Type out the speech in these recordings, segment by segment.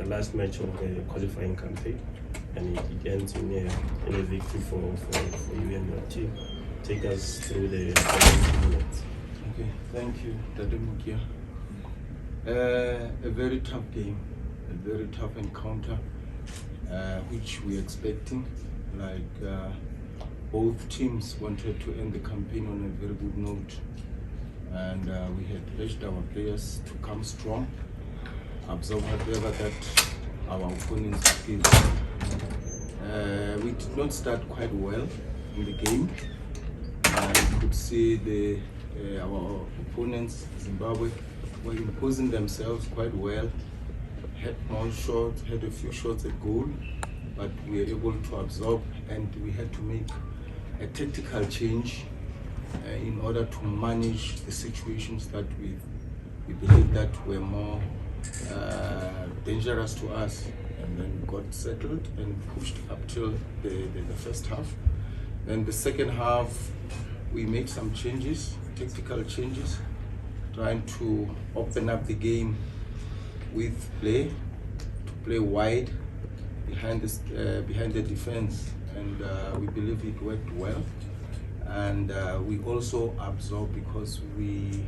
the last match of the qualifying campaign, and it ends in a victory for you and your team. Take us through the minutes. Okay, thank you, Dade Mukia. A very tough game, a very tough encounter, which we're expecting. Both teams wanted to end the campaign on a very good note, and we had urged our players to come strong, absorb whatever that our opponents gave. We did not start quite well in the game. You could see our opponents, Zimbabwe, were imposing themselves quite well, had more shots, had a few shots at goal, but we were able to absorb, and we had to make a tactical change in order to manage the situations that we believe that were more dangerous to us. And then we got settled and pushed up till the first half. Then the second half, we made some changes, tactical changes, trying to open up the game with play, to play wide behind the defense, and we believe it worked well. And we also absorbed because we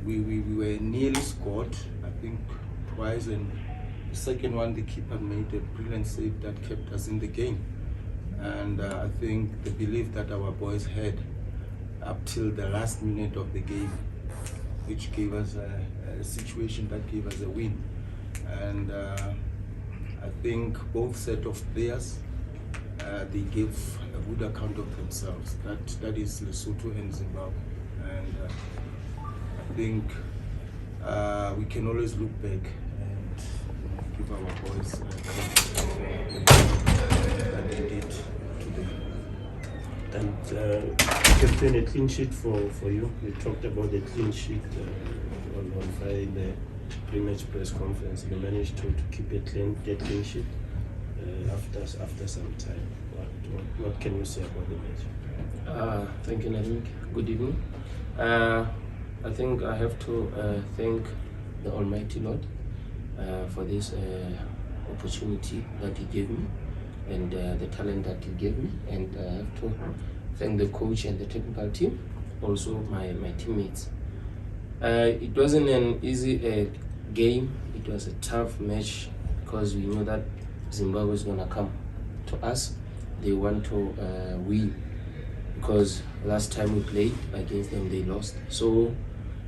were nearly scored, I think twice, and the second one the keeper made a brilliant save that kept us in the game. And I think the belief that our boys had up till the last minute of the game, which gave us a situation that gave us a win. And I think both set of players, they gave a good account of themselves. That is Lesotho and Zimbabwe. And I think we can always look back and give our boys that they did today. And Captain, a clean sheet for you. We talked about the clean sheet on Friday in the pre-match press conference. You managed to keep a clean sheet after some time. What can you say about the match? Thank you, Nadim. Good evening. I think I have to thank the Almighty Lord for this opportunity that He gave me, and the talent that He gave me, and I have to thank the coach and the technical team, also my teammates. It wasn't an easy game. It was a tough match because we know that Zimbabwe is going to come to us. They want to win, because last time we played against them they lost. So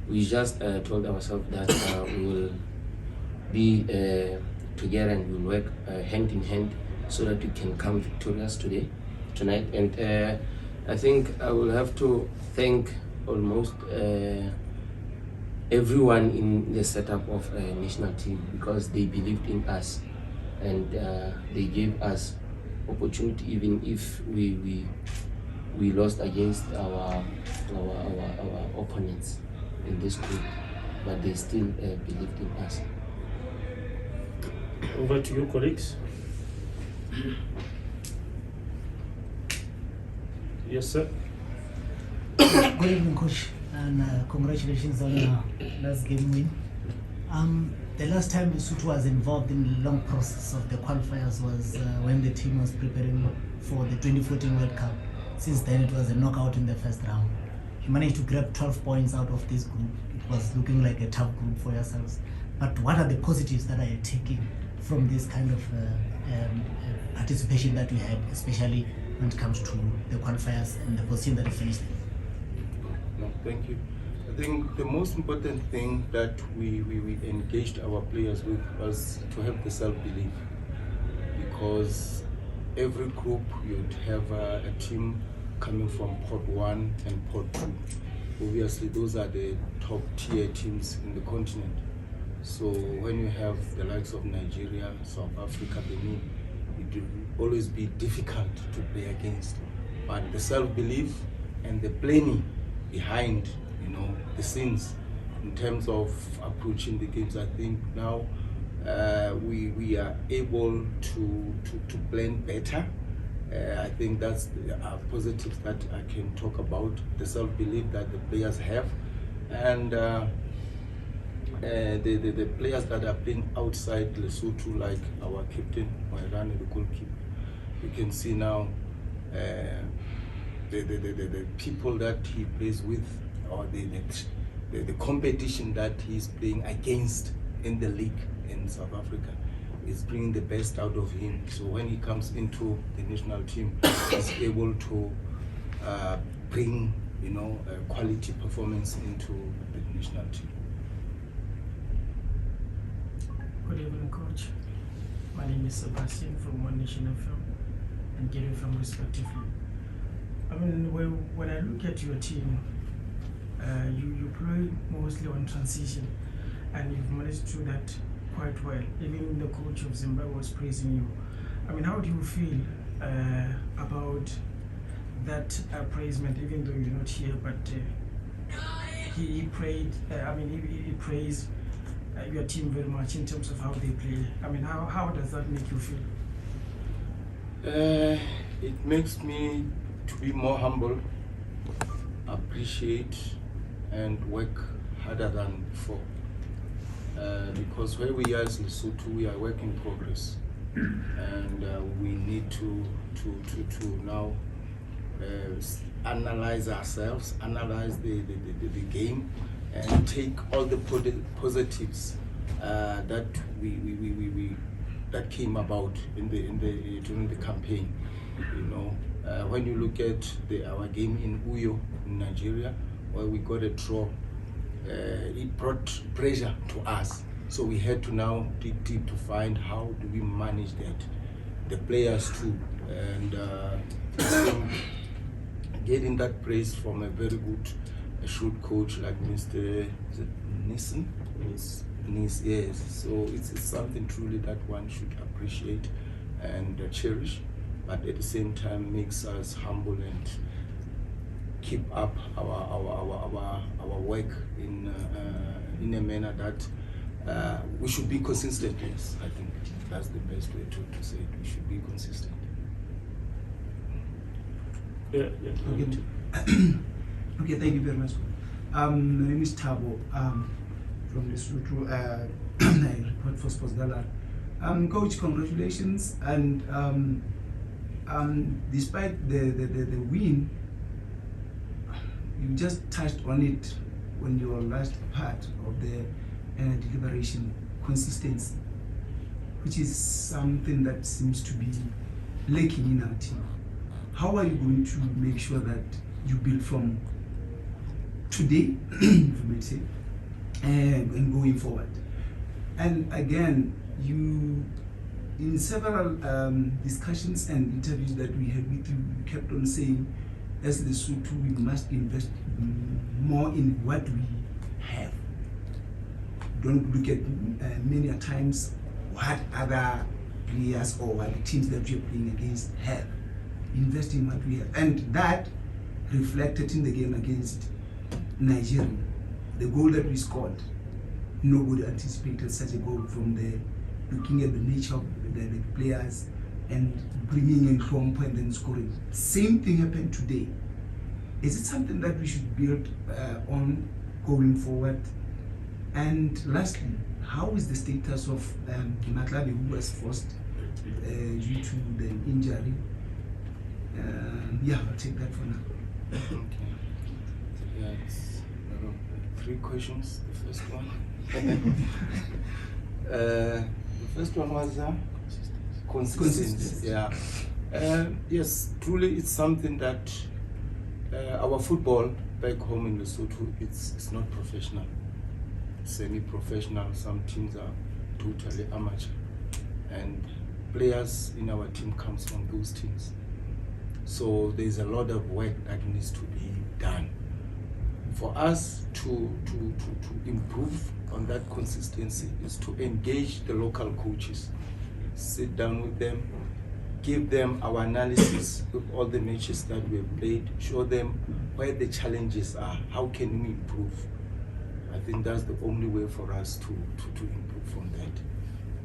we just told ourselves that we will be together and we'll work hand in hand so that we can come victorious tonight. And I think I will have to thank almost everyone in the setup of a national team, because they believed in us, and they gave us opportunity even if we lost against our opponents in this group, but they still believed in us. Over to you, colleagues. Yes, sir. Good evening, Coach, and congratulations on your last game win. The last time Lesotho was involved in the long process of the qualifiers was when the team was preparing for the 2014 World Cup. Since then, it was a knockout in the first round. You managed to grab 12 points out of this group. It was looking like a tough group for yourselves. But what are the positives that are you taking from this kind of participation that we had, especially when it comes to the qualifiers and the position that you finished in? No, thank you. I think the most important thing that we engaged our players with was to have the self-belief, because every group you'd have a team coming from Port 1 and Port 2. Obviously, those are the top tier teams in the continent. So when you have the likes of Nigeria, South Africa, Benin, it will always be difficult to play against. But the self-belief and the planning behind, the scenes in terms of approaching the games, I think now we are able to plan better. I think that's positives that I can talk about, the self-belief that the players have. And I the players that are playing outside Lesotho, like our captain Moerane, the goalkeeper, you can see now the people that he plays with, or the competition that he's playing against in the league in South Africa is bringing the best out of him. So when he comes into the national team, he's able to bring, you know, a quality performance into the national team. Good evening, Coach. My name is Sebastian from One Nation FM and Gary from respectively. I mean, when I look at your team, you play mostly on transition, and you've managed to do that quite well. Even the coach of Zimbabwe was praising you. I mean, how do you feel about that appraisement, even though you're not here, but he praised your team very much in terms of how they play. I mean, how does that make you feel? It makes me to be more humble, appreciate, and work harder than before. Because where we are as Lesotho, we are work in progress, and we need to now analyze ourselves, analyze the game, and take all the positives that we that came about during the campaign. You know, when you look at our game in Uyo in Nigeria, where we got a draw, it brought pressure to us. So we had to now dig deep to find how do we manage that, the players too, and getting that praise from a very good shrewd coach like Mr. Nissen. Yes. So it's something truly that one should appreciate and cherish, but at the same time makes us humble and keep up our work in a manner that we should be consistent. Yes, I think that's the best way to say it. We should be consistent. Yeah. Okay, thank you very much. My name is Tabo from Lesotho. I report for Sports Gala. Coach, congratulations, and despite the win, you just touched on it when your last part of the deliberation, consistency, which is something that seems to be lacking in our team. How are you going to make sure that you build from today, if you may say, and going forward? And again, you, in several discussions and interviews that we had with you, you kept on saying, as Lesotho, we must invest more in what we have. Don't look at many a times what other players or what the teams that you're playing against have. Invest in what we have. And that reflected in the game against Nigeria. The goal that we scored, nobody anticipated such a goal from looking at the nature of the players and bringing in home point and scoring. Same thing happened today. Is it something that we should build on going forward? And lastly, how is the status of Matlabi, who was forced due to the injury? I'll take that for now. Okay. Yeah, it's 3 questions. The first one. The first one was consistency. Yeah. Yes, truly, it's something that our football back home in Lesotho, it's not professional. Semi-professional. Some teams are totally amateur, and players in our team comes from those teams. So there's a lot of work that needs to be done for us to improve on that consistency. Is to engage the local coaches, sit down with them, give them our analysis of all the matches that we have played, show them where the challenges are, how can we improve. I think that's the only way for us to improve from that.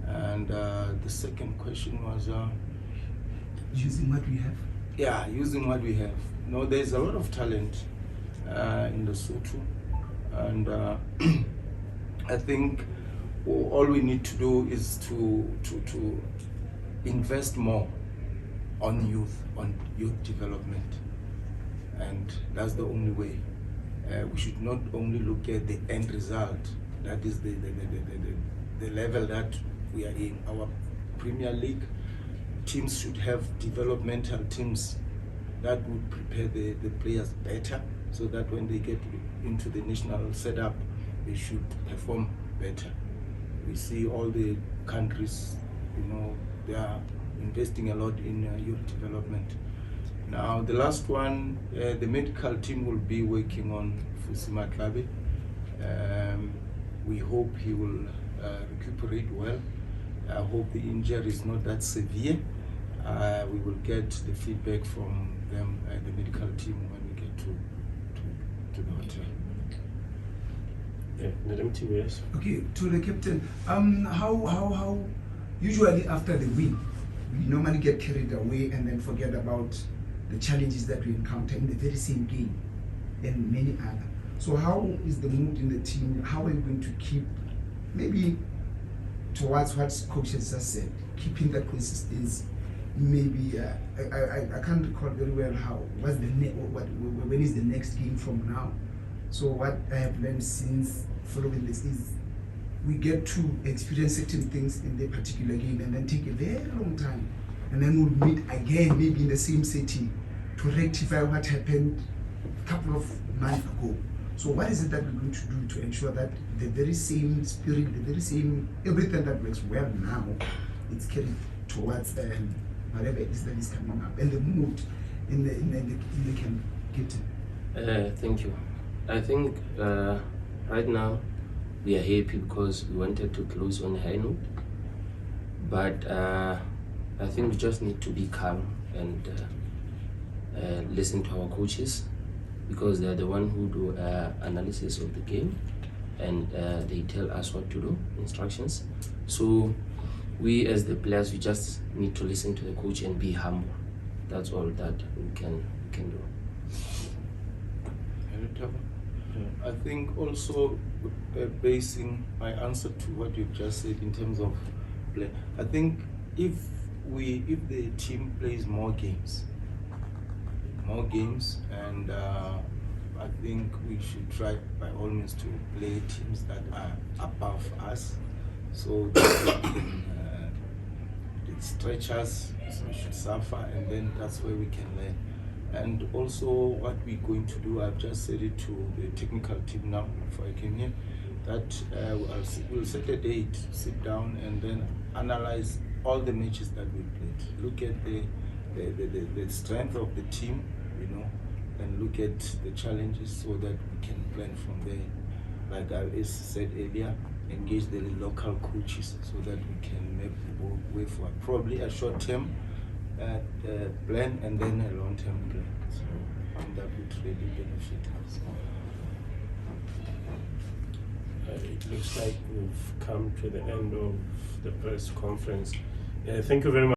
And the second question was using what we have. Yeah, using what we have. No, there's a lot of talent in Lesotho, and I think all we need to do is to invest more on youth development, and that's the only way. We should not only look at the end result, that is the level that we are in. Our Premier League teams should have developmental teams that would prepare the players better, so that when they get into the national setup, they should perform better. We see all the countries, they are investing a lot in youth development. Now, the last one, the medical team will be working on Fusima Klabe. We hope he will recuperate well. I hope the injury is not that severe. We will get the feedback from them, the medical team, when we get to the hotel. Yeah, yes. Okay, to the captain, how usually after the win, we normally get carried away and then forget about the challenges that we encounter in the very same game and many other. So how is the mood in the team? How are you going to keep, maybe towards what coach has just said, keeping that consistency? Maybe I can't recall very well when is the next game from now. So what I have learned since following this is we get to experience certain things in the particular game and then take a very long time, and then we'll meet again maybe in the same setting to rectify what happened a couple of months ago. So what is it that we're going to do to ensure that the very same spirit, the very same everything that works well now, it's carried towards whatever it is that is coming up, and the mood in the camp? Thank you. I think right now we are happy because we wanted to close on a high note, but I think we just need to be calm and listen to our coaches, because they're the one who do analysis of the game, and they tell us what to do, instructions. So we as the players, we just need to listen to the coach and be humble. That's all that we can do. I think also basing my answer to what you've just said in terms of play, I think if the team plays more games, and I think we should try by all means to play teams that are above us, so that they can stretch us, so we should suffer, and then that's where we can learn. And also what we're going to do, I've just said it to the technical team now before I came here, that we'll set a date, sit down, and then analyze all the matches that we played. Look at the strength of the team, and look at the challenges so that we can plan from there. Like I said earlier, engage the local coaches so that we can make the way forward. Probably a short-term plan and then a long-term plan. So that would really benefit us. It looks like we've come to the end of the press conference. Thank you very much.